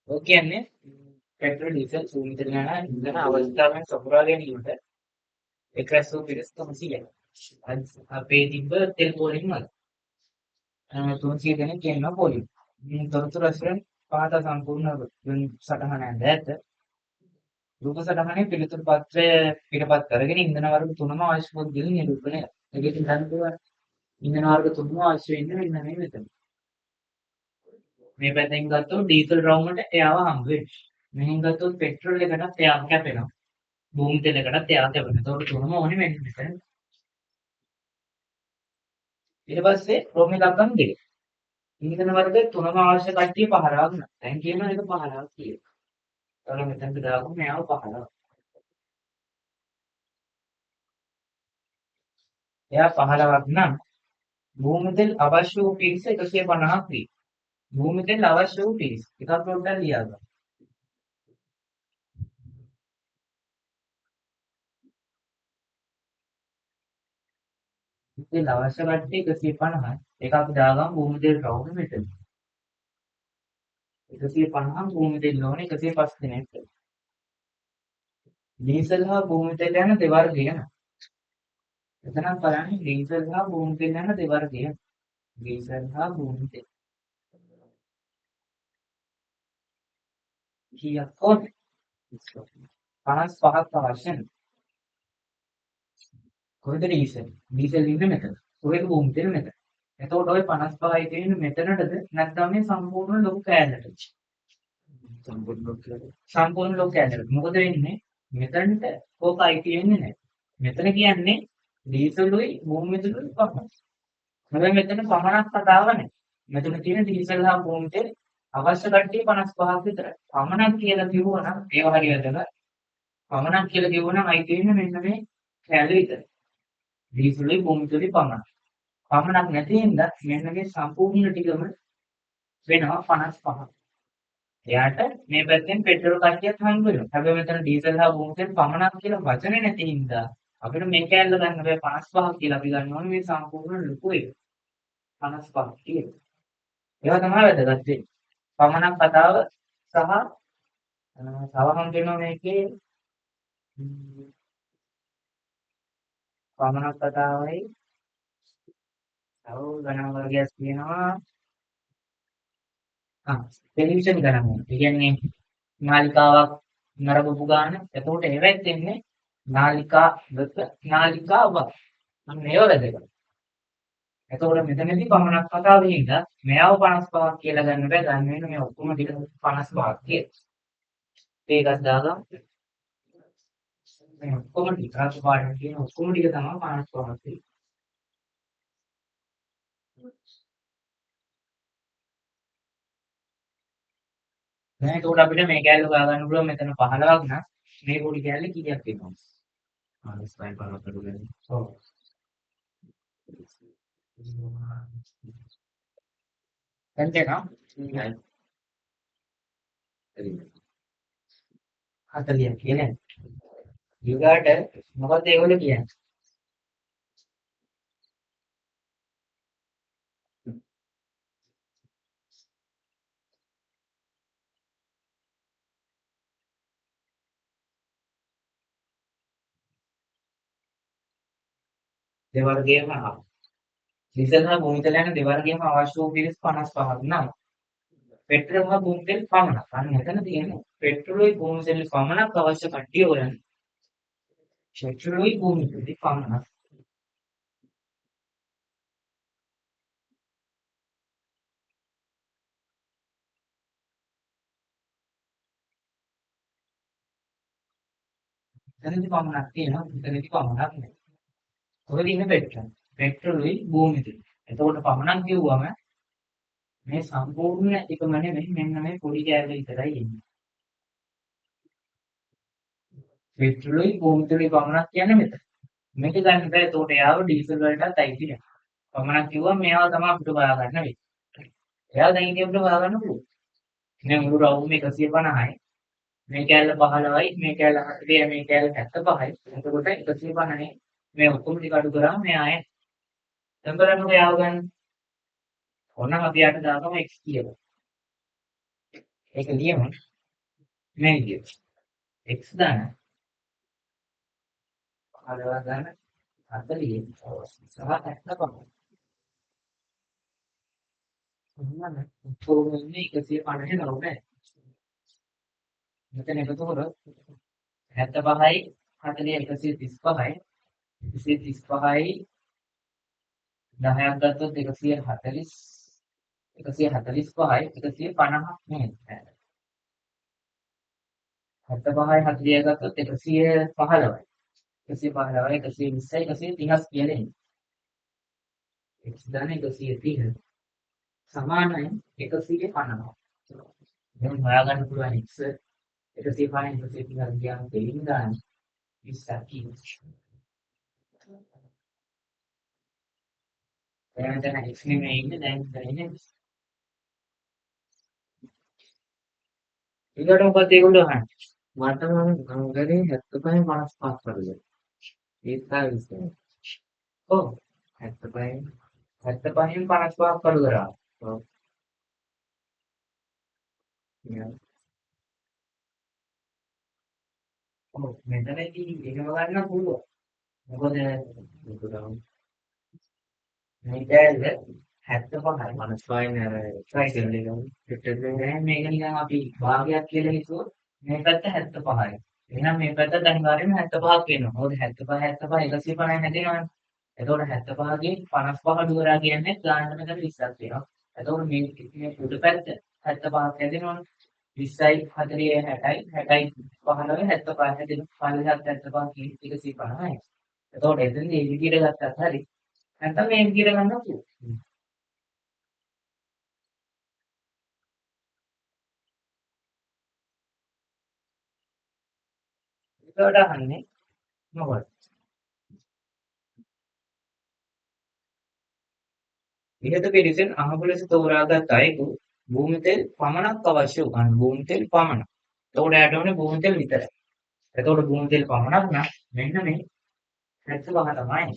ඔය කියන්නේ petrol diesel සූමිතල යන ඉන්ධන අවස්ථාවෙන් සපුරා ගැනීමට එක්රැස් වූ පිරිස් 300යි. අපේ තිබ්බ තෙල් පොලින් වල 300 දෙනෙක් කියනවා පොලින්. මේ තොරතුරු ඇසුරෙන් පහත සම්පූර්ණ සටහන ඇඳ රූප සටහනේ පිළිතුරු පත්‍රය පිටපත් කරගෙන ඉන්ධන වර්ග තුනම අවශ්‍ය පොත්වලින් නිරූපණය. ඒකෙන් ගන්න පුළුවන් ඉන්ධන වර්ග තුනම අවශ්‍ය වෙන්නේ මෙන්න මේ මෙතන. මේ පැත්තෙන් ගත්තොත් ඩීසල් රවුමට එයාව හම්බ වෙනවා. මෙහෙන් ගත්තොත් පෙට්‍රල් එකටත් එයාව කැපෙනවා. භූමි තෙලකටත් එයාව කැපෙනවා. ඒතකොට තුනම ඕනේ වෙන්නේ මෙතන. ඊට පස්සේ රෝම එකක් ගන්න දෙක. ඉන්ධන වර්ග තුනම අවශ්‍ය කට්ටිය 15ක් න. දැන් කියනවා ඒක 15ක් කියලා. ඒතකොට මෙතනට දාගමු මෙයාව 15ක්. එයා 15ක් නම් භූමි තෙල් අවශ්‍ය වූ පිරිස 150ක් වේ. භූමි තෙල් අවශ්‍ය වූ පිරිස. එකක් පොඩ්ඩක් ලියා ගන්න. තෙල් අවශ්‍ය කට්ටිය 150යි. එකක් දාගමු භූමි තෙල් රවුම මෙතන. 150ක් භූමි තෙල් ඕනේ 105 දෙනෙක්. ඩීසල් හා භූමි තෙල් යන දෙවර්ගය යන. එතනක් බලන්නේ ඩීසල් හා භූමි තෙල් යන දෙවර්ගය. ඩීසල් හා භූමි තෙල්. කීයක් ඕනේ? 55ක් අවශ්‍යයි. කොහෙද ඩීසල්? ඩීසල් ඉන්නේ මෙතන. කොහෙද භූමි තෙල් මෙතන. එතකොට ওই 55යි තියෙන්නේ මෙතනටද නැත්නම් මේ සම්පූර්ණ ලොකු කෑල්ලටද? සම්පූර්ණ ලොකු කෑල්ලට. මොකද වෙන්නේ? මෙතනට ඕකයි තියෙන්නේ නැහැ. මෙතන කියන්නේ ඩීසලුයි භූමි තෙලුයි පමණයි. හැබැයි මෙතන පමණක් කතාව නැහැ. මෙතන තියෙන ඩීසල් හා භූමි තෙල් අවශ්‍ය කට්ටිය 55ක් විතරයි. පමණක් කියලා කිව්වනම් ඒව හරියටම පමණක් කියලා කිව්වනම් අයි තියෙන්නේ මෙන්න මේ කෑල්ල විතරයි. ඩීසලුයි භූමි තෙලුයි පමණයි. පමණක් නැති හින්දා මෙන්න මේ සම්පූර්ණ ටිකම වෙනවා 55. එයාට මේ පැත්තෙන් පෙට්‍රල් කට්ටියත් හම්බ වෙනවා. හැබැයි මෙතන ඩීසල් හා භූමි තෙල් පමණක් කියලා වචනේ නැති හින්දා අපිට මේ කෑල්ල ගන්න බෑ 55 කියලා අපි ගන්න ඕනේ මේ සම්පූර්ණ ලොකු එක. 55 කියලා. ඒවා තමයි වැදගත් වෙන්නේ. පමණක් කතාව සහ තව හම් වෙනවා මේකේ පමණක් කතාවයි තව ගණන් වර්ගයක් තියෙනවා. ටෙලිවිෂන් ගණන්. ඒ කියන්නේ නාලිකාවක් නරඹපු ගාන. එතකොට ඒවෙත් එන්නේ නාලිකාවක්. මම මේව වැදගත්. එතකොට මෙතනදී පමණක් කතාවේ හින්දා මෙයාව 55ක් කියලා ගන්න බෑ. ගන්න වෙන්නේ මේ ඔක්කොම ටික 55ක් කියලා. ඒකත් දාගමු. මේ ඔක්කොම ටික රතු පාටින් කියන ඔක්කොම ටික තමයි 55ක් තියෙන්නේ. දැන් ඒකට අපිට මේ කැලේ හොයා ගන්න පුළුවන් මෙතන 15ක් නම් මේ පොඩි කැලේ කීයක් වෙනවද? 55 15 කරුගෙන. ඔව්. දැන් තේනවා? 40 කියන්නේ. ඊගාට මොකද ඒගොල්ලෝ කියන්නේ? දෙවර්ගයම ඩීසල් හා භූමි තෙල් යන දෙවර්ගයම අවශ්‍ය වූ පිරිස් 55ක් නම් පෙට්‍රල් හා භූමි තෙල් පමණක්. අන්න එතන තියෙන්නේ පෙට්‍රලුයි භූමි තෙල් පමණක් අවශ්‍ය කට්ටිය හොයන්න. පෙට්‍රලුයි භූමි තෙල් පමණක්. එතනදි පමණක් තියෙනවා. එතනදි පමණක් නෑ. ඔය ඉන්නේ පෙට්‍රල්. පෙට්‍රලුයි භූමි තෙල්. එතකොට පමණක් කිව්වම මේ සම්පූර්ණ එකම නෙමෙයි මෙන්න මේ පොඩි කෑල්ල විතරයි එන්නේ. පෙට්‍රලුයි භූමි තෙලුයි පමණක් කියන්නේ මෙතන. මේක ගන්න බෑ. ඒතකොට එයාව ඩීසල් වලටත් අයිති නෑ. පමණක් කිව්වම මෙයාව තමයි අපිට හොයා ගන්න වෙන්නේ. එයා දැන් ඉතින් අපිට හොයා ගන්න පුළුවන්. දැන් මුළු රවුම 150යි. මේ කෑල්ල 15යි, මේ කෑල්ල 40යි, මේ කෑල්ල 75යි. එතකොට 150නේ. මේ ඔක්කොම ටික අඩු කරාම මෙයා ආයේ දැන් බලන්නකො එයාව ගන්න. ඕනනම් අපි යට දාගමු x කියලා. ඒක ලියමු මේ විදිහට. x දාන 15 දාන 40 සහ 75. එහෙනම් උත්තරෙන්නේ 159. මෙතන එකතු කරොත් 75යි 40 135යි 135යි 10ක් ගත්තොත් 140 145යි 150ක් නෙමෙයි. 75යි 40 ගත්තොත් 115යි 115යි 120යි 130ක් කියලා එන්නේ. x දාන 130 සමානයි 150. දැන් හොයාගන්න පුළුවන් x 150 130 ගියාම දෙලින් දාන්න 20ක් කියනවා. දැන් x නෙමෙයි ඉන්නේ දැන් ඉන්නේ. ඊළඟට මොකද ඒගොල්ලෝ අහන්නේ? මට නම් ගන්නේ 75 55 කරලා. ඒක තමයි. ඔව් 75 75න් 55ක් කරලා. ඔව්. ඔව් මෙතනදී ඉගෙන ගන්න පුළුවන්. මොකද මේ දැල්ල 75යි මනස්පයින් අර ට්‍රයිසල් එක පිටට දැන් මේක නිකන් අපි භාගයක් කියලා හිතුවොත් මේ පැත්ත 75යි. එහෙනම් මේ පැත්ත අනිවාර්යයෙන්ම 75ක් වෙනවා. මොකද 75 150 හැදෙනවනේ. එතකොට 75 ගෙන් 55 අඩු කරා කියන්නේ ගානට මෙතන 20ක් වෙනවා. එතකොට මේ උඩ පැත්ත 75ක් හැදෙනවනේ. 20යි 40යි 60යි 60යි 15 75 හැදෙනවා. 50 75 150යි. එතකොට එතෙන්දී මේ විදිහට ගත්තත් හරි. නැත්නම් මේ විදිහට ගන්නත් පුළුවන්. ඒකට අහන්නේ මොකද? ඉහත පිරිසෙන් අහඹ ලෙස තෝරාගත් අයෙකු භූමි තෙල් පමණක් අවශ්‍ය වූ භූමි තෙල් පමණක්. එතකොට යට ඕනේ භූමි තෙල් විතරයි. එතකොට භූමි තෙල් පමණක් නම් මෙන්න මේ 75 තමයි.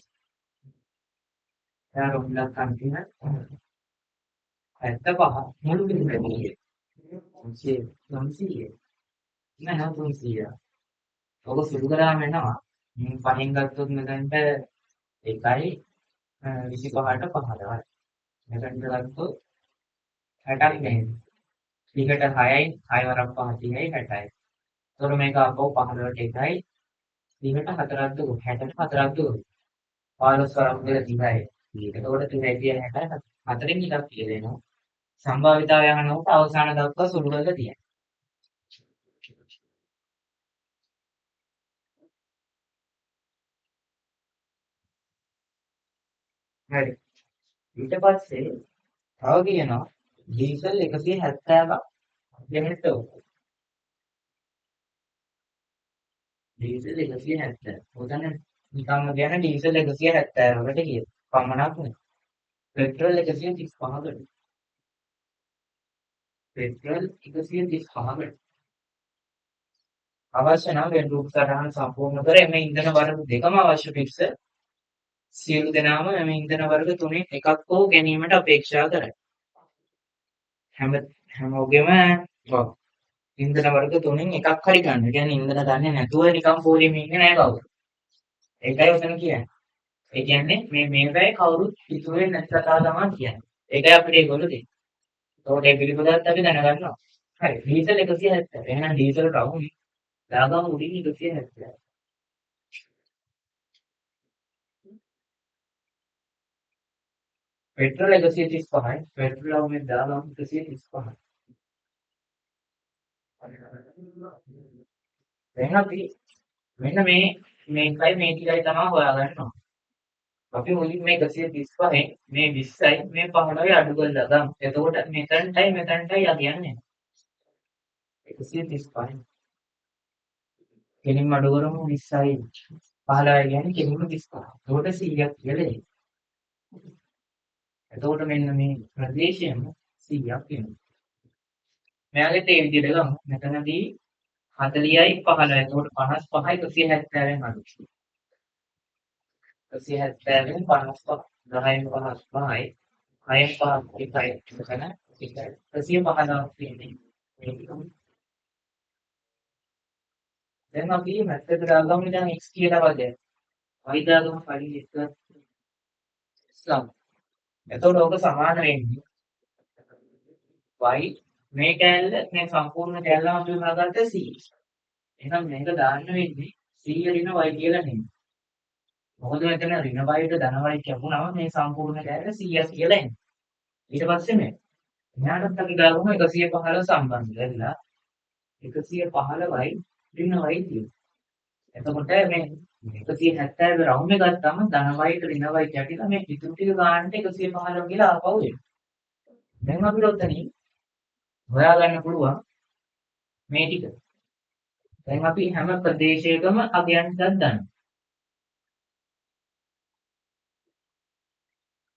එයාට උලක් අන්තිම 75 මුළු බිඳුවේ 300 නෑ 300. ඔක සුළු කරාම එනවා. පහෙන් ගත්තොත් මෙතනට 1යි 25ට 15යි. මෙතනට ගත්තොත් 60ක් නේ. ඊකට 6යි 6 වරක් 5 30යි 60යි. එතකොට මේක අපෝ 15ට 1යි. ඊකට 4ක් දුක 60ට 4ක් දුක. 15 වරක් දෙක 30යි. එතකොට 30යි 60යි 4න් ඉලක්ක කියලා දෙනවා. සම්භාවිතාවය අහනකොට අවසාන දක්වා සුළු කරලා තියෙනවා. හරි. ඊට පස්සේ තව කියනවා ඩීසල් 170ක් ගෙනෙන්න ඕන. ඩීසල් 170. උදැන නිකම්ම කියන ඩීසල් 170කට කියන. පමණක් නෙවෙයි. පෙට්‍රල් 135කට. පෙට්‍රල් 135කට. අවශ්‍ය නම් වෙන රූප සටහන සම්පූර්ණ කර එමේ ඉන්ධන වර්ග දෙකම අවශ්‍ය පිටස සියලු දෙනාම මේ ඉන්ධන වර්ග තුනෙන් එකක් හෝ ගැනීමට අපේක්ෂා කරයි. හැමෝගෙම ඉන්ධන වර්ග තුනෙන් එකක් හරි ගන්න. ඒ කියන්නේ ඉන්ධන ගන්නේ නැතුව නිකන් පොලිමේ ඉන්නේ නැහැ කවුරු. ඒකයි උතන කියන්නේ. ඒ කියන්නේ මේ වෙයි කවුරුත් ඉතුරු වෙන්නේ නැති කතාව තමයි කියන්නේ. ඒකයි අපිට ඒගොල්ලෝ දෙන්නේ. ඒකට ඒ පිළිබඳවත් අපි දැනගන්නවා. හරි. ඩීසල් 170. එහෙනම් ඩීසල් රවුමි. දාගම උඩින් 170. පෙට්‍රල් 135යි. පෙට්‍රල් රවුමේ දාගම 135යි. දැන් අපි මෙන්න මේකයි මේ ටිකයි තමයි හොයාගන්න ඕනේ. අපි මුලින් මේ 135න් මේ 20යි මේ 15යි අඩු කරලා ගමු. එතකොට මෙතනටයි යන්නේ. 135. කෙලින්ම අඩු කරමු 20යි 15යි කියන්නේ කෙලින්ම 35. එතකොට 100ක් කියලා එයි. එතකොට මෙන්න මේ ප්‍රදේශයම 100ක් වෙනවා. මෙයාගේ තේ විදිහට ගමු. මෙතනදී 40යි 15යි. එතකොට 55යි 170න් අඩු. 170න් 55 10න් 55යි 6න් 5 එකයි. එතන 115ක් තියෙන්නේ. දැන් අපි මැත් එක දාගමු දැන් x කියලා වදයක්. y දාගමු කලින් එක සම්. එතකොට ඔක සමාන වෙන්නේ y මේ කෑල්ල මේ සම්පූර්ණ කෑල්ලම අපි හදාගත්ත c. එහෙනම් මේක දාන්න වෙන්නේ c ඍණ y කියලා නෙමෙයි. මොකද මෙතන ඍණ y ට ධන y කියපුණාම මේ සම්පූර්ණ කෑල්ල cs කියලා එන්නේ. ඊට පස්සේ මේ මෙයාටත් අපි දාගමු 115 සම්බන්ධ වෙලා 115යි ඍණ y කියනවා. එතකොට මේ 170 රවුන්ඩ් එක ගත්තාම ධන y ට ඍණ y කැටිලා මේ ඉතුරු ටික ගන්නට 115 කියලා ආපහු එනවා. දැන් අපිට ඔතනින් හොයාගන්න පුළුවන් මේ ටික. දැන් අපි හැම ප්‍රදේශයකම අගයන්ටත් දන්නවා.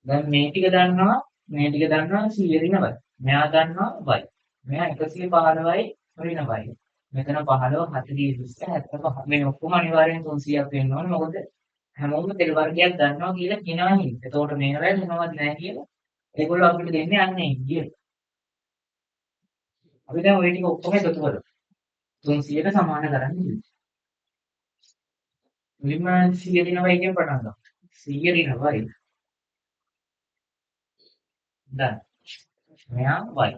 දැන් මේ ටික දන්නවා 100 ඍණ y. මෙයා දන්නවා y. මෙයා 115යි ඍණ y. මෙතන 15 40 20 75 මේ ඔක්කොම අනිවාර්යෙන් 300ක් වෙන්න ඕනේ. මොකද හැමෝම තෙල් වර්ගයක් දන්නවා කියලා කියනවා නේද? එතකොට මේවැ මොනවද නැහැ කියලා ඒගොල්ලෝ අපිට දෙන්නේ අන්නේ කියලා. අපි දැන් ওই ටික ඔක්කොම එකතු කරමු. 300ට සමාන කරන්නේ. මුලින්ම 100 ඍණ y කියන පටන් ගමු. 100 ඍණ y. දැන් මෙයා y.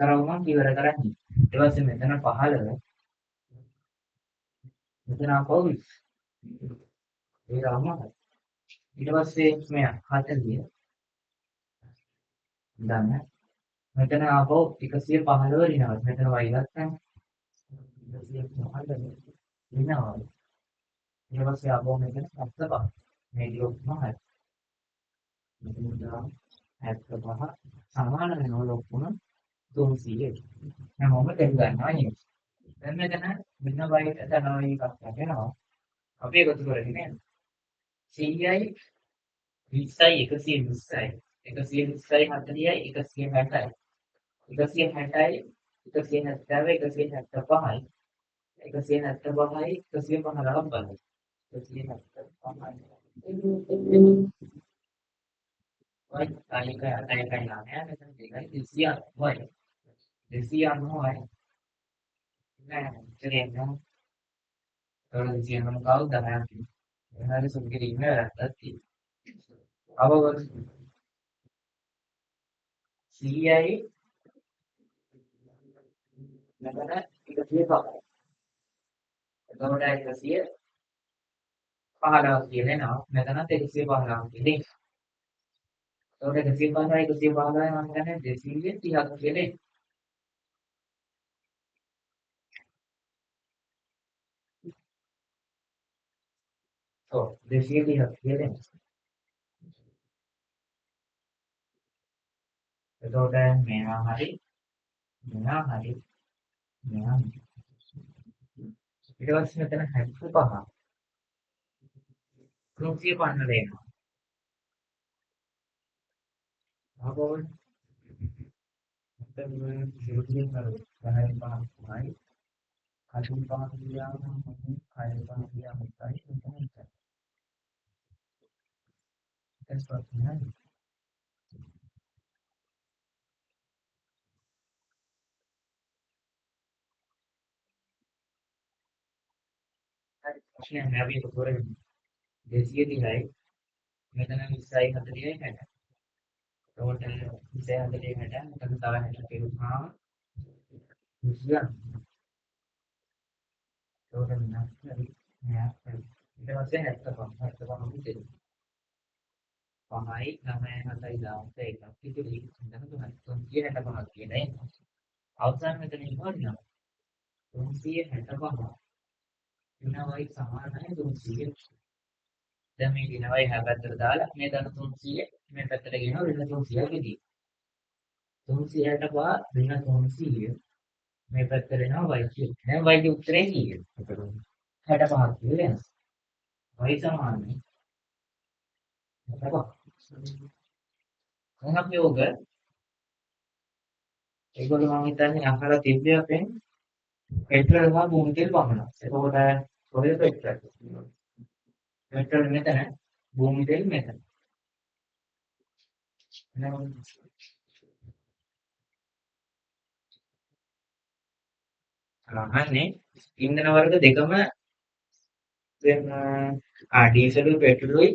කරවුම ඉවර කරන්නේ. ඊට පස්සේ මෙතන 15 මෙතන ආපහු 20. ඒක අම්මයි. ඊට පස්සේ මෙයා 40 දන්න. මෙතන ආපහු 115 ඍණවත්. මෙතන y ගත්තා. 115 ඍණවත්. ඊට පස්සේ ආපහු මෙතන 75. මේ ටික ඔක්කොම හරි. මෙතන දාන්න 75 සමාන වෙනවා ඔක්කොම 300. හැමෝම දෙන්න ගන්නවා නේද? දැන් මෙතන මෙන්න y ධන y එකක් ගන්නවා. අපි එකතු කරගෙන නේද? 100යි 20යි 120යි 120යි 40යි 160යි 160යි 170යි 175යි 175යි 115ක් බලන්න 175යි වයි අනික නෑ මෙතන දෙකයි 200යි 290යි නෑ ඉතින් නෝ තවද 290 කවුද 10ක් එහාට සුන්ගේ ඉන්න වැරද්දක් තියෙනවා අවවල් 100යි මෙතන 105යි එතකොට 115 කියලා එනවා මෙතනත් 115 කියලා එතකොට 115යි 115යි මම කියන්නේ 230ක් කියලා එනවා ඔව් 230ක් කියලා එනවා එතකොට මේවා හරි මෙයා හරි මෙයා ඊට පස්සේ මෙතන 75 300 පන්නල එනවා ආපහු මෙතන 0 කරලා 10 කටුන් පහක් ගියාම මොකද කය පහක් ගියාම එකයි මෙතන එකයි that's what we have හරි ප්‍රශ්නයක් නෑ අපි ඒක කරගෙන 230යි මෙතන 20යි 40යි 60 එතකොට 20යි 40යි 60 මෙතන තව 60 කෙරුවාම 20 එතකොට නැත්නම් නෑ ඊට පස්සේ 75 75 දෙන්න 5යි 9යි 7යි 10යි එකක් ඉතිරි ඉඳන් තුනයි 365ක් කියන එක අවසාන මෙතන ඉන්නවා 365 විනාවයි සමානයි 300 දැන් මේ විනාවයි හැබැත්තට දාලා මේ ධන 300 මේ පැත්තට ගෙනවා ඍණ 300 ගෙදී 360 පහ ඍණ 300 මේ පැත්තට එනවා y කිය. දැන් y ගේ උත්තරේ කීයද? 65 කියලා එනවා. y සමානයි 65. දැන් අපි ඕක ඒගොල්ලෝ මම හිතන්නේ අහලා තිබ්බේ අපෙන් පෙට්‍රල් හා භූමි තෙල් පමණක්. එතකොට කොහෙද පෙට්‍රල්? පෙට්‍රල් මෙතන භූමි තෙල් මෙතන. අහන්නේ ඉන්ධන වර්ග දෙකම ඩීසලුයි පෙට්‍රලුයි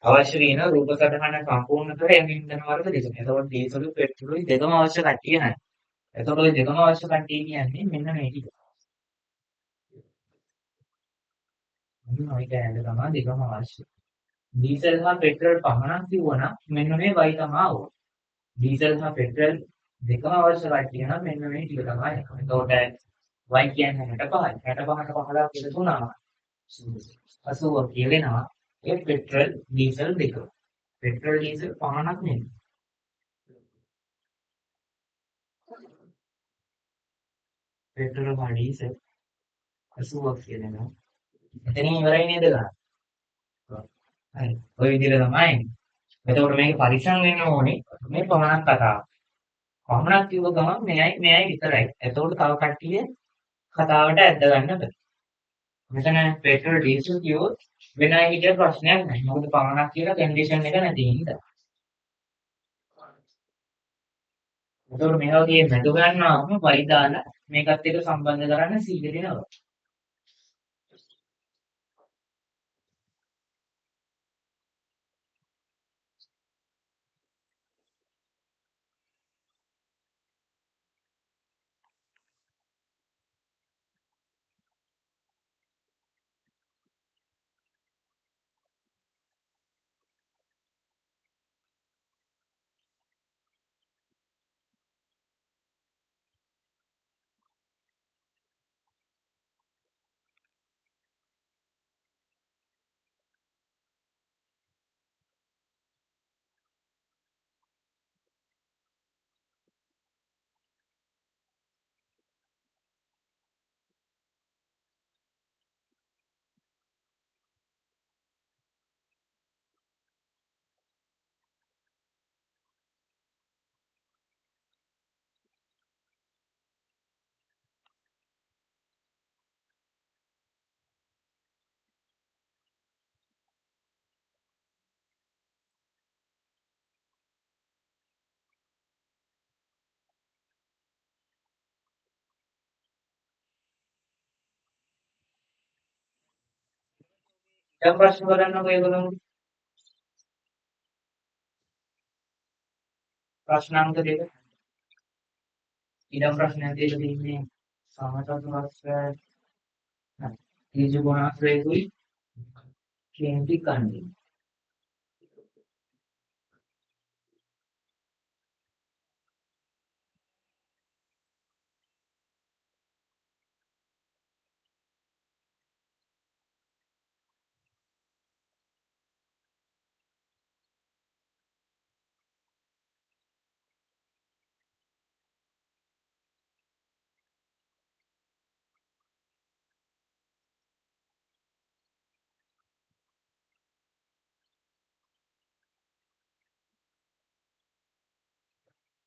අවශ්‍ය වෙන රූප සටහන සම්පූර්ණ කර එන ඉන්ධන වර්ග දෙකම. එතකොට ඩීසලුයි පෙට්‍රලුයි දෙකම අවශ්‍ය කට්ටිය නැහැ. එතකොට ওই දෙකම අවශ්‍ය කට්ටිය කියන්නේ මෙන්න මේ ටික. මොන ඔය කෑල්ල තමයි දෙකම අවශ්‍ය. ඩීසල් සහ පෙට්‍රල් පමණක් කිව්වනම් මෙන්න මේ y තමයි ඕන. ඩීසල් සහ පෙට්‍රල් දෙකම අවශ්‍ය කට්ටිය නම් මෙන්න මේ ටික තමයි. එතකොට y කියන්නේ 65යි. 65ට 15 කියලා තුනම 80 කියවෙනවා. ඒ පෙට්‍රල් ඩීසල් දෙක. පෙට්‍රල් ඩීසල් පමණක් නෙමෙයි. පෙට්‍රල් හා ඩීසල් 80 කියවෙනවා. එතනින් ඉවරයි නේද ගන්න? හරි. ඔය විදිහට තමයි. එතකොට මේක පරිස්සම් වෙන්න ඕනේ. මේ පමණක් කතාව. පමණක් කිව්ව ගමන් මෙයයි විතරයි. එතකොට තව කට්ටිය කතාවට ඇද්ද ගන්න බෑ. මෙතන පෙට්‍රල් ඩීසල් කිව්වොත් වෙන අය හිටිය ප්‍රශ්නයක් නැහැ. මොකද පමණක් කියලා කන්ඩිෂන් එක නැති හින්දා. එතකොට මේ වගේ මැද ගන්නාම වයි දාලා මේකත් එක්ක සම්බන්ධ කරන්න 100 දෙනවා. දැන් ප්‍රශ්න බලන්නකෝ ඒගොල්ලෝ. ප්‍රශ්නාංක දෙක. ඊළඟ ප්‍රශ්නයක් දෙක තියෙන්නේ සමතත්වස්ය ඍජු ගුණාශ්‍රයකුයි කේන්ති කන්නේ.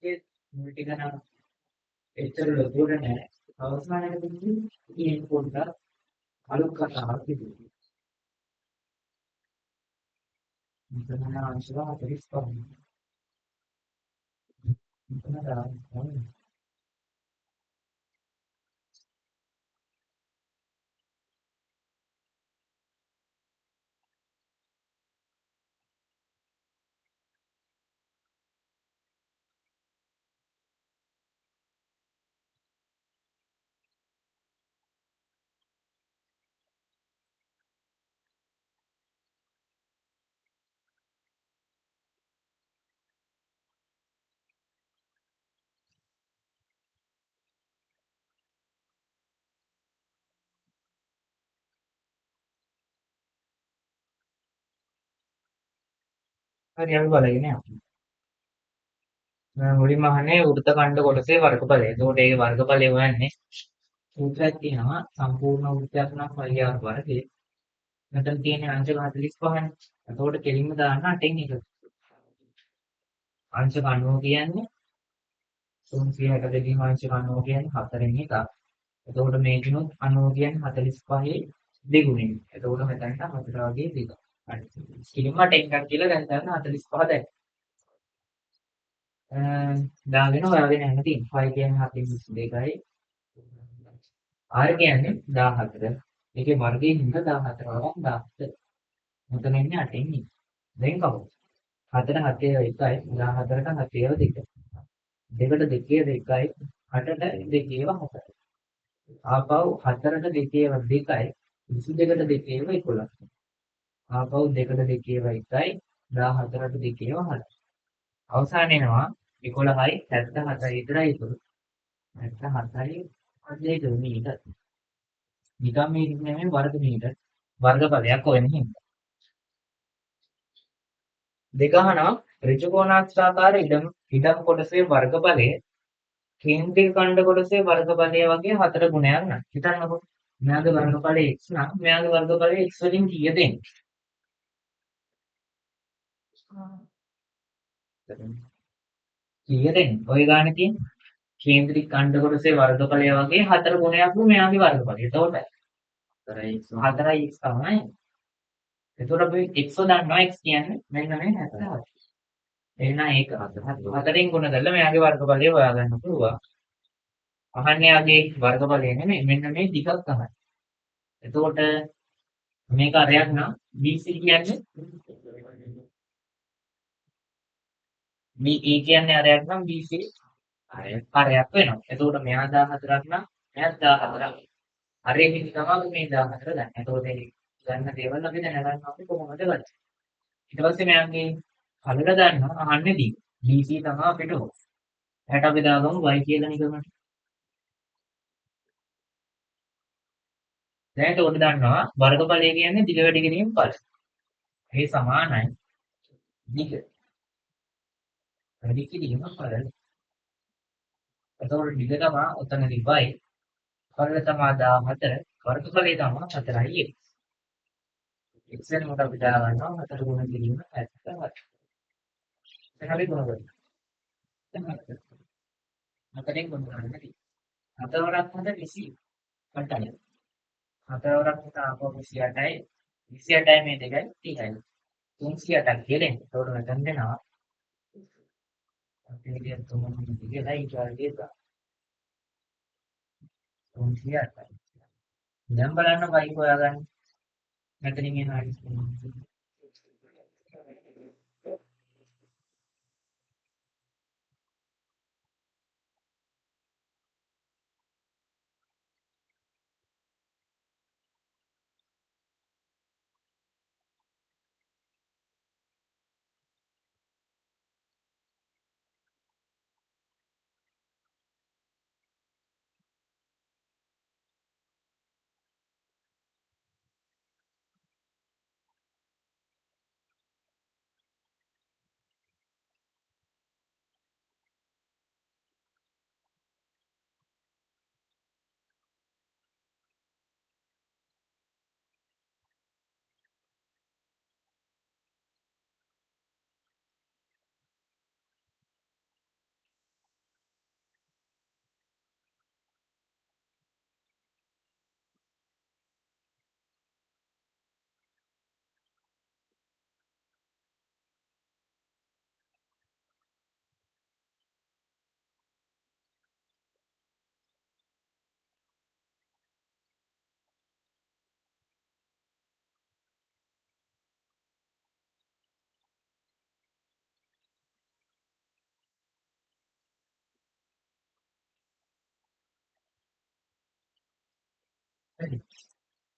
ඒ මුල් ටික නම් එච්චර ලොකුට නෑ. අවසානයේදී මේ පොඩ්ඩක් අලුත් කතාවක් තිබුණා. මෙතන අංශක 45. මෙතන දාන්න. හරි අපි බලගෙන යමු. මුලින්ම අහන්නේ වෘත්තඛණ්ඩ කොටසේ වර්ගඵලය. එතකොට ඒ වර්ගඵලය හොයන්නේ සූත්‍රයක් තියෙනවා සම්පූර්ණ වෘත්තයක් නම් පරියාර වර්ගය. මෙතන තියෙන අංශක 45නේ. එතකොට කෙලින්ම දාන්න 8න් එක. අංශක 90 කියන්නේ 362 අංශක 90 කියන්නේ 4න් එකක්. එතකොට මේකිනුත් 90 කියන්නේ 45 දෙගුණෙන්. එතකොට මෙතනට 4 වගේ දෙකක්. හරි. කෙලින්ම 8 එකක් කියලා දැන් ගන්න 45 දැන්. දාගෙන හොයාගෙන යන්න තියෙනවා. 5 කියන්නේ 7 2යි. R කියන්නේ 14. ඒකේ වර්ගයෙන් හින්දා 14 වරක් 17. මෙතන ඉන්නේ 8 ඉන්නේ. දැන් කවුද? 4 7 1යි 14ට 7 2. දෙකට 2 2යි 8ට 2 4. ආපහු 4ට 2 2යි 22ට 2 11. ආපහු 2ට 2 1යි 14ට 2 8. අවසාන එනවා 11යි 77යි විතරයි ඉතුරු. 77යි අධ්‍යය මීටර. නිකම් මීටර නෙමෙයි වර්ග මීටර. වර්ගපදයක් හොයන හින්දා. දෙක අහනවා ඍජුකෝණාක්ෂාකාර ඉඩම් කොටසේ වර්ගඵලය කේන්ද්‍රික ඛණ්ඩ කොටසේ වර්ගඵලය වගේ 4 ගුණයක් නම්. හිතන්නකෝ. මෙයාගේ වර්ගඵලය x නම් මෙයාගේ වර්ගඵලය x වලින් කීයද එන්නේ? කීයද එන්නේ? ඔය ගානේ තියෙන්නේ. කේන්ද්‍රික ඛණ්ඩ කොටසේ වර්ගඵලය වගේ 4 ගුණයක් වූ මෙයාගේ වර්ගඵලය. එතකොට 4යි x තමයි. එතකොට අපි x දන්නවා x කියන්නේ මෙන්න මේ 77. එහෙනම් ඒක 4ෙන් ගුණ කරලා මෙයාගේ වර්ගඵලය හොයාගන්න පුළුවන්. අහන්නේ යාගේ වර්ගඵලය නෙමෙයි මෙන්න මේ දිගක් තමයි. එතකොට මේක අරයක් නම් BC කියන්නේ BE කියන්නේ අරයක් නම් BC අරයක් වෙනවා. එතකොට මෙයා 14ක් නම් මෙයාත් 14ක්. අරේ කිසි තමයි මේ 14 ගන්න. එතකොට ඒ ගන්න දේවල් අපි දැනගන්න ඕනේ කොහොමද ගන්නේ. ඊට පස්සේ මෙයාගේ කලර ගන්නවා අහන්නේ D. BC තමයි අපිට ඕන. එහට අපි දාගමු y කියලා නිකමට. දැන් ඒකට දන්නවා වර්ගඵලය කියන්නේ දිග වැඩි කිරීම ඵල. ඒ සමානයි දිග වැඩි කිරීම ඵල. එතකොට දිග තමයි ඔතනදී y ඵල තමයි 14 වර්ගඵලය තමයි 4යි x. x වෙන කොට අපි දා ගන්නවා 4 ගුණ කිරීම 70. දැන් අපි ගුණ කරමු. දැන් 4ෙන් ගුණ කරන්නේ. 4 වරක් හොඳ 20. කට්ටයි. 4 වරක් හොඳ ආපහු 28යි 28යි මේ දෙකයි 30යි. 308ක් කියලා. එතකොට මෙතන දෙනවා අපි විදියට 3 කියලා ඊට වර්ගය 308යි. දැන් බලන්න y හොයාගන්න. මෙතනින් එනවා හරි.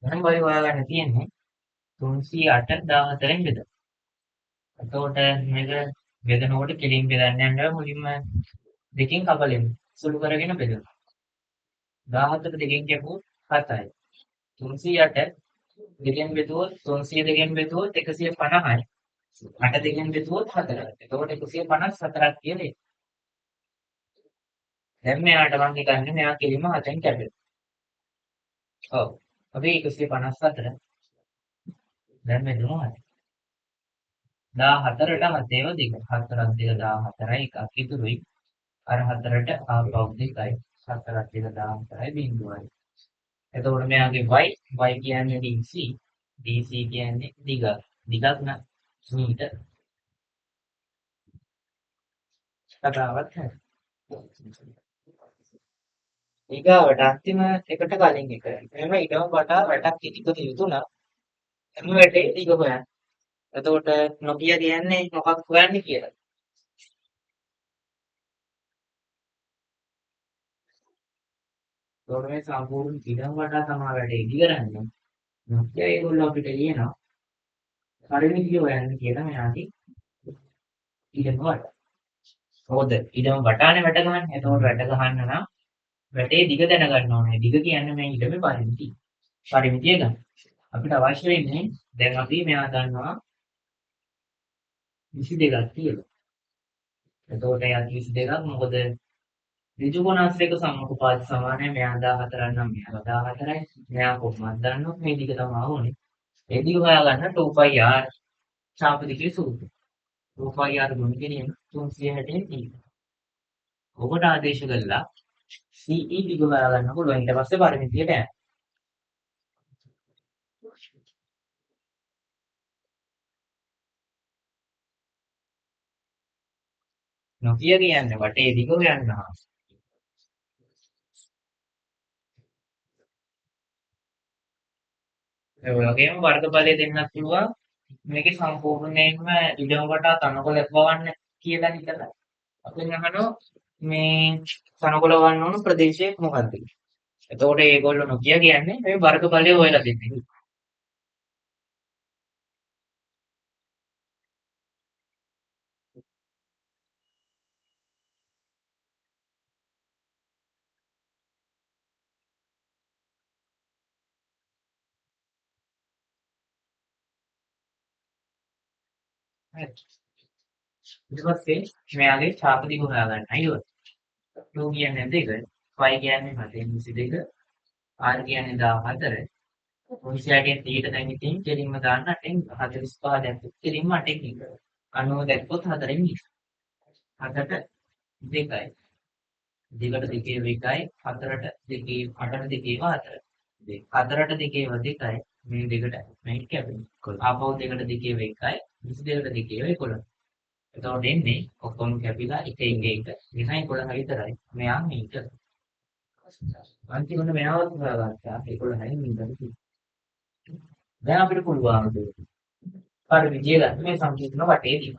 දැන් y හොයාගන්න තියෙන්නේ 308 14න් බෙදලා. එතකොට මේක බෙදනකොට කෙලින් බෙදන්න යනවා මුලින්ම දෙකෙන් කපලෙමු. සුළු කරගෙන බෙදමු. 14 දෙකෙන් කැපුවොත් 7යි. 308 දෙකෙන් බෙදුවොත් 300 දෙකෙන් බෙදුවොත් 150යි. 8 දෙකෙන් බෙදුවොත් 4යි. එතකොට 154ක් කියන්නේ. දැන් මෙයාට මම හිතන්නේ මෙයා කෙලින්ම 7ෙන් කැපෙනවා. ඔව්. අපි 154 දැන් බෙදුවා. 14ට 7 දිග. 4ක් දිග 14යි එකක් ඉතුරුයි. අර 4ට ආපහු දෙකයි. 4ක් දිග 14යි බිංදුවයි. එතකොට මෙයාගේ y කියන්නේ DC DC කියන්නේ දිගක් නම් මීටර කතාවත් හරි ඊගාවට අන්තිම එකට කලින් එක. එහෙම ඊටම වඩා වැටක් එකතු යුතුණා. එම වැටේ ටික හොයන්න. එතකොට නොකිය කියන්නේ මොකක් හොයන්නේ කියලා. ඒතකොට මේ සම්පූර්ණ ඊටම වඩා තමයි වැඩේ ඉදි කරන්නේ. නොකිය ඒගොල්ලෝ අපිට කියනවා පරිමිතිය හොයන්න කියලා මෙයාගේ ඊටම වඩා. මොකද ඊටම වටානේ වැට ගන්න. එතකොට වැට ගන්න නම් වැටේ දිග දැනගන්න ඕනේ. දිග කියන්නේ මේ ඊටමේ පරිමිතිය. පරිමිතිය ගන්න. අපිට අවශ්‍ය වෙන්නේ දැන් අපි මෙයා දන්නවා 22ක් කියලා. එතකොට එයා 22ක් මොකද ඍජු කොණාශ්‍රයක සම්මුඛපාත සමානයි මෙයා 14ක් නම් මෙයා 14යි. මෙයා කොහොමද දන්නොත් මේ දිග තමයි ඕනේ. ඒ දිග හොයාගන්න 2πr ඡාපදිකේ සූත්‍රය. 2πr ගුණ කිරීම 360 තියෙනවා. ඔබට ආදේශ කළා CE දිග හොයාගන්න පුළුවන්. ඊට පස්සේ පරිමිතියට යන්න. නොකිය කියන්නේ වටේ දිග හොයන්නවා. ඒ වගේම වර්ගඵලය දෙන්නත් පුළුවන්. මේකේ සම්පූර්ණයෙන්ම ඉඩම වටා තනකොළ ලැබවන්න කියලා හිතලා අපි අහනවා මේ තනකොළ වන්න ඕන ප්‍රදේශය මොකක්ද කියලා. එතකොට ඒගොල්ලෝ නොකිය කියන්නේ මේ වර්ගඵලය හොයලා දෙන්නේ. හරි. ඊට පස්සේ මෙයාගේ ඡාප දිග හොයාගන්නයි ඕන. 2 කියන්නේ 2, 5 කියන්නේ 722, R කියන්නේ 14. 360 30ට දැන් ඉතින් කෙලින්ම දාන්න 8න් 45 දැක්කොත් කෙලින්ම 8න් ඉවරයි. 90 දැක්කොත් 4න් ඉවරයි. 7ට 2යි. 2ට 2 2යි 4ට 2 8ට 2 4. 4ට 2 2යි මේ දෙකට මේ කැපෙන්නේ. ආපහු 2ට 2 1යි 22ට 2 11. එතකොට එන්නේ ඔක්කොම කැපිලා 1 1 1 විනායි 11 විතරයි. මෙයා මේක. අන්තිමට මෙයාවත් හොයාගත්තා 11යි මිනිත්තු. දැන් අපිට පුළුවන් ඒක. හරි විදිය ගන්න මේ සංකීර්ණ වටේදී.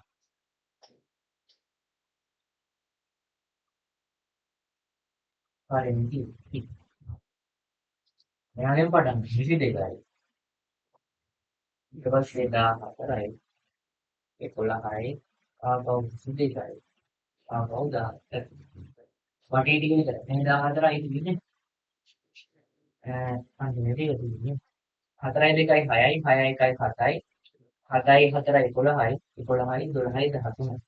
හරි විදිය. මෙයාගෙන් පටන් 22යි. ඊට පස්සේ 14යි 11යි ආපහු 22යි ආපහු 10යි. වටේ ටික විතර. මේ 14යි තියෙන්නේ. අන්තිමේදී තියෙන්නේ 4යි 2යි 6යි 6යි 1යි 7යි 7යි 4යි 11යි 11යි 12යි 13යි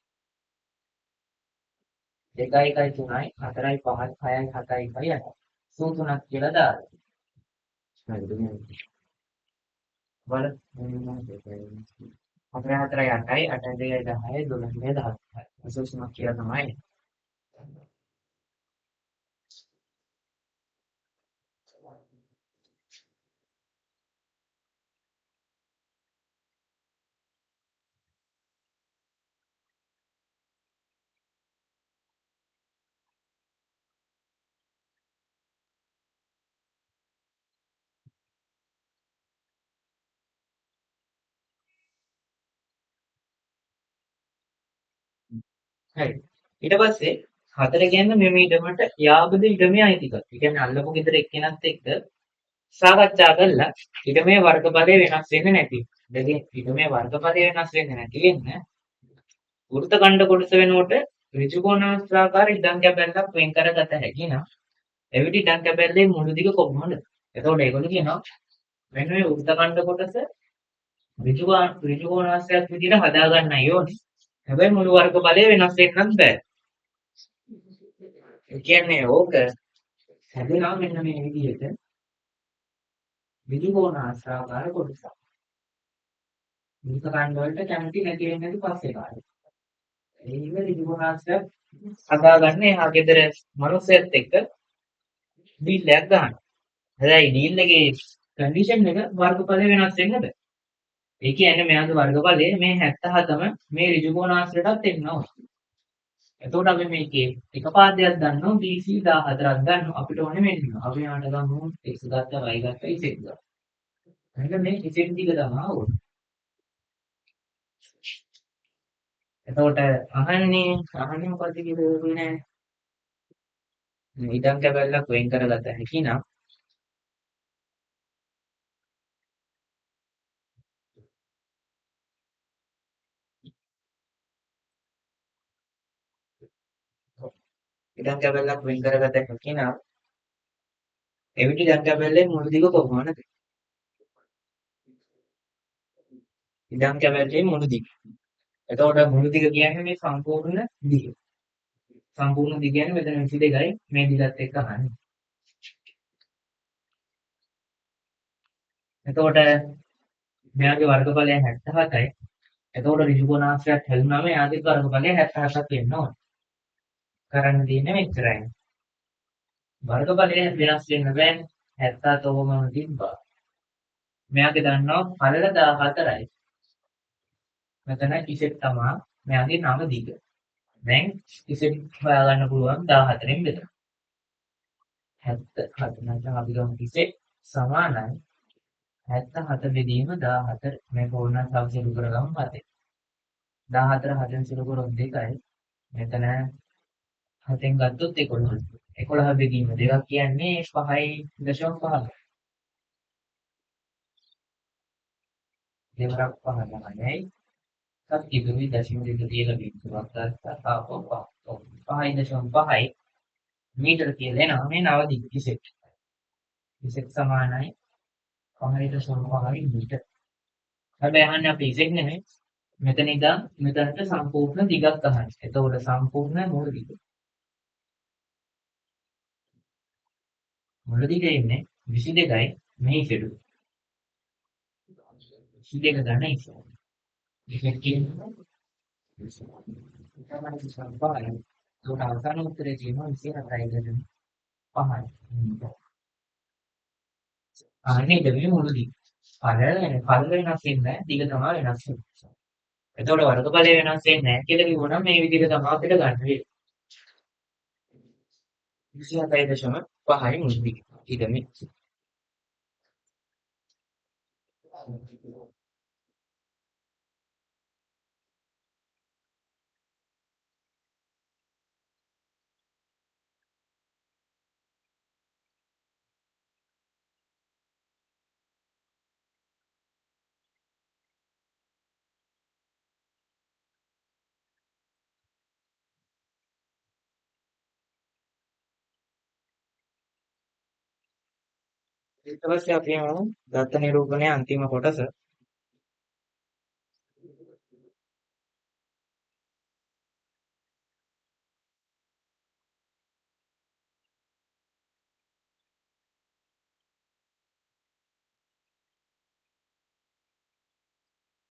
2යි 1යි 3යි 4යි 5යි 6යි 7යි 8යි සූ 3ක් කියලා දාන්න. හරිද මේ වල 4යි 8යි 8යි 2යි 10යි 12යි 17යි සූ 3ක් කියලා තමයි. හරි. ඊට පස්සේ 4 කියන්නේ මේ ඊටමට යාබද ඊටමේ අයිතිකම්. ඒ කියන්නේ අල්ලපු ගෙදර එක්කෙනත් එක්ක සාකච්ඡා කළා ඊටමේ වර්ගඵලය වෙනස් වෙන්නේ නැති. දෙකෙන් ඊටමේ වර්ගඵලය වෙනස් වෙන්නේ නැති වෙන්න වෘත්තඛණ්ඩ කොටස වෙනකොට ඍජු කෝණාස්ත්‍රාකාර ඉඩම් කැබැල්ලක් වෙන් කරගත හැකි නම් එවිට ඉඩම් කැබැල්ලේ මුළු දිග කොපමණද? එතකොට ඒගොල්ලෝ කියනවා මෙන්න මේ වෘත්තඛණ්ඩ කොටස ඍජු කෝණාස්ත්‍රයක් විදිහට හදා ගන්නයි ඕනේ. හැබැයි මුළු වර්ගඵලය වෙනස් වෙන්නත් බෑ. ඒ කියන්නේ ඕක හැදෙනවා මෙන්න මේ විදිහට ඍජු කෝණාස්ත්‍රාකාර කොටසක්. වෘත්තඛණ්ඩ වලට කැමති නැති වෙන්නේ පස්සේ කාලේ. ඒ ඍජු කෝණාස්ත්‍රයක් හදාගන්න එහා ගෙදර මිනිස්සෙත් එක්ක ඩීල් එකක් ගන්න. හැබැයි ඩීල් එකේ කන්ඩිෂන් එක වර්ගඵලය වෙනස් වෙන්න බෑ. ඒ කියන්නේ මෙයාගේ වර්ගඵලය මේ 77ම මේ ඍජු කෝණාශ්‍රයටත් එන්න ඕන. එතකොට අපි මේකේ එක පාදයක් ගන්නවා BC 14ක් ගන්නවා අපිට ඕනේ මෙන්න. අපි යාට ගමු x ගත්තා y ගත්තා z ගත්තා. එහෙනම් මේ z ටික තමයි ඕනේ. එතකොට අහන්නේ මොකද්ද කියලා දන්නේ නැහැ. ඉඩම් කැබැල්ලක් වෙන් කරගත හැකි නම් ඉඩම් කැබැල්ලක් වෙන් කරගත හැකි නම් එවිට ඉඩම් කැබැල්ලේ මුළු දිග කොපමණද? ඉඩම් කැබැල්ලේ මුළු දිග. එතකොට මුළු දිග කියන්නේ මේ සම්පූර්ණ දිග. සම්පූර්ණ දිග කියන්නේ මෙතන 22යි මේ දිගත් එක්ක අහන්නේ. එතකොට මෙයාගේ වර්ගඵලය 77යි. එතකොට ඍජු කොනාංශයක් හැදුනම එයාගේ වර්ගඵලය 77ක් වෙන්න ඕනේ. කරන්න තියෙන්නේ මෙච්චරයි. වර්ගඵලය වෙනස් වෙන්න බෑනේ. 77 ඕමම තිබ්බා. මෙයාගේ දන්නවා පළල 14යි. මෙතන ඉසෙට් තමා මෙයාගේ නම දිග. දැන් ඉසෙට් හොයාගන්න පුළුවන් 14න් බෙදලා. 77 නැත්නම් අපි ගමු ඉසෙට් සමානයි 77 බෙදීම 14 මේ පොරණ සංසිඳු කරගමු 7. 14 7න් සිදු කරොත් 2යි. මෙතන 7න් ගත්තොත් 11. 11 බෙදීම 2ක් කියන්නේ 5.5. දෙවරක් 5 තමයි. සත්‍යදුමි දශම දෙක තියලා බිඳුවක් ගත්තා. ආපහු 5.5යි මීටර කියලා එනවා මේ නව දිග ඉසෙට්. ඉසෙට් සමානයි 5.5 මීටර. හැබැයි අහන්නේ අපි ඉසෙට් නෙමෙයි. මෙතන ඉඳන් මෙතනට සම්පූර්ණ දිගක් අහන්නේ. එතකොට සම්පූර්ණ මුළු දිග. මුළු දිග ඉන්නේ 22යි මේ ඉසෙට්. 22 ගන්න ඉසෙට්. ඉසෙට් කියන්නේ තමයි සම්පාරයි. ඒකට අවසාන උත්තරේ තියෙනවා 24යි. පහයි. අනේ දෙවියන් මුළු දිග. පළ වෙනස් වෙන්නේ නැහැ. දිග තමයි වෙනස් වෙන්නේ. එතකොට වර්ගඵලය වෙනස් වෙන්නේ නැහැ කියලා කිව්වොනම් මේ විදිහට තමයි අපිට ගන්න වෙන්නේ. 27.5යි මුළු දිග. ඉතින් ඊට පස්සේ අපි යමු දත්ත නිරූපණයේ අන්තිම කොටස.